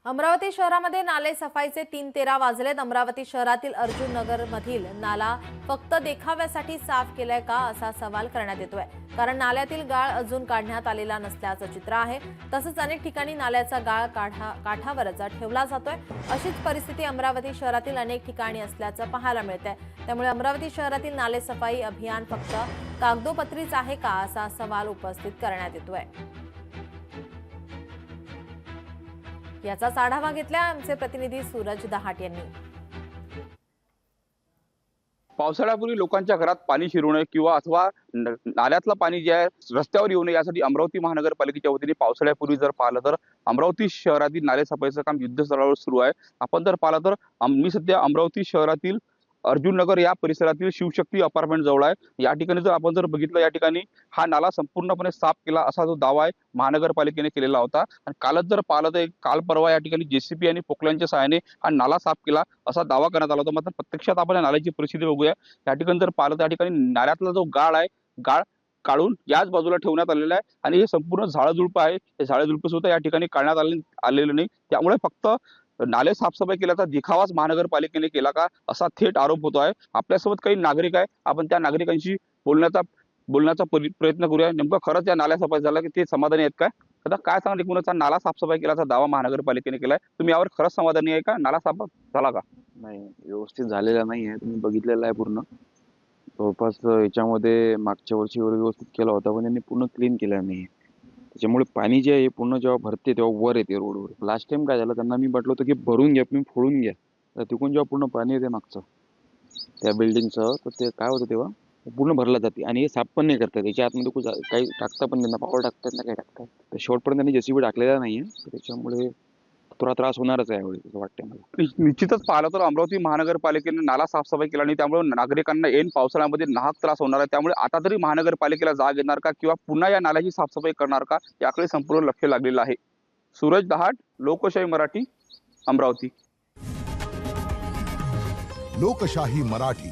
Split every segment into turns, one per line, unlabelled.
अमरावती शहरामध्ये नाले सफाईचे 3:13 वाजलेत। अमरावती शहरातील अर्जुन नगर मधील नाला फक्त देखाव्यासाठी साफ केलाय का असा सवाल करण्यात येतोय, कारण नाल्यातील गाळ अजून काढण्यात आलेला नसल्याचं चित्र आहे। तसंच अनेक ठिकाणी नाल्याचा गाळ काठावरच ठेवला जातोय। अशीच परिस्थिती अमरावती शहरातील अनेक ठिकाणी असल्याचं पाहायला मिळतंय। त्यामुळे अमरावती शहरातील नाले सफाई अभियान फक्त कागदोपत्रीच आहे का असा सवाल उपस्थित करण्यात येतोय। याचा आढावा घेतला आमचे प्रतिनिधी सूरज दहाट यांनी।
पावसाळ्यापूर्वी लोकांच्या घरात पाणी शिरू नये किंवा अथवा नाल्यातलं पाणी जे आहे रस्त्यावर येऊ नये यासाठी अमरावती महानगरपालिकेच्या वतीने पावसाळ्यापूर्वी जर पाहिलं तर अमरावती शहरातील नाले सफाईचं काम युद्धस्तरावर सुरू आहे। आपण जर पाहिलं तर मी सध्या अमरावती शहरातील अर्जुन नगर या परिसरातील शिवशक्ती अपार्टमेंट जवळ आहे। या ठिकाणी जर आपण जर बघितलं या ठिकाणी हा नाला संपूर्णपणे साफ केला असा जो दावा आहे महानगरपालिकेने केलेला होता। आणि कालच जर पाहिलं तर काल परवा या ठिकाणी जेसीबी आणि पोकलांच्या सहाय्याने हा नाला साफ केला असा दावा करण्यात आला होता। मात्र प्रत्यक्षात आपण या नाल्याची परिस्थिती बघूया। या ठिकाणी जर पाहिलं तर या ठिकाणी नाल्यातला जो गाळ आहे गाळ काढून याच बाजूला ठेवण्यात आलेला आहे आणि हे संपूर्ण झाडझुडपं आहे। हे झाडझुडपं सुद्धा या ठिकाणी काढण्यात आलेलं नाही। त्यामुळे फक्त नाले साफसफाई केल्याचा दिखावाच महानगरपालिकेने केला का असा थेट आरोप होतो आहे। आपल्यासोबत काही नागरिक आहे, आपण त्या नागरिकांशी बोलण्याचा प्रयत्न करूया। नेमकं खरंच या नाल्या सफाई झाला की ते समाधानी आहेत काय? आता काय सांगा, एकूणच नाला साफसफाई केल्याचा दावा महानगरपालिकेने केलाय, तुम्ही यावर खरंच समाधानी आहे का? नाला साफ झाला का?
नाही, व्यवस्थित झालेला नाही आहे। तुम्ही बघितलेलं आहे पूर्ण जवळपास याच्यामध्ये मागच्या वर्षी व्यवस्थित केला होता, पण त्यांनी पूर्ण क्लीन केला नाही। त्याच्यामुळे पाणी जे आहे पूर्ण जेव्हा भरते तेव्हा वर येते रोडवर। लास्ट टाइम काय झालं, त्यांना मी म्हटलं होतं की भरून घ्या, तुम्ही फोडून घ्या, तर तिकडून जेव्हा पूर्ण पाणी येते मागचं त्या बिल्डिंगचं, तर ते काय होतं तेव्हा पूर्ण भरला जाते आणि हे साफ पण नाही करतात। त्याच्या आतमध्ये काही टाकता पण त्यांना पावडर टाकतात ना, काय टाकतात, तर शेवटपर्यंत त्यांनी जेसीबी टाकलेला नाहीये, तर त्याच्यामुळे थोडा त्रास होणारच आहे यावेळी असं वाटतंय मला।
निश्चितच पाहिलं तर अमरावती महानगरपालिकेने नाला साफसफाई केला आणि त्यामुळे नागरिकांना ऐन पावसाळ्यामध्ये नाहक त्रास होणार आहे। त्यामुळे आता तरी महानगरपालिकेला जाग येणार का किंवा पुन्हा या नाल्याची साफसफाई करणार का याकडे संपूर्ण लक्ष लागलेलं आहे। सूरज दहाट, लोकशाही मराठी, अमरावती।
लोकशाही मराठी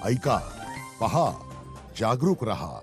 ऐका, पहा, जागरूक रहा।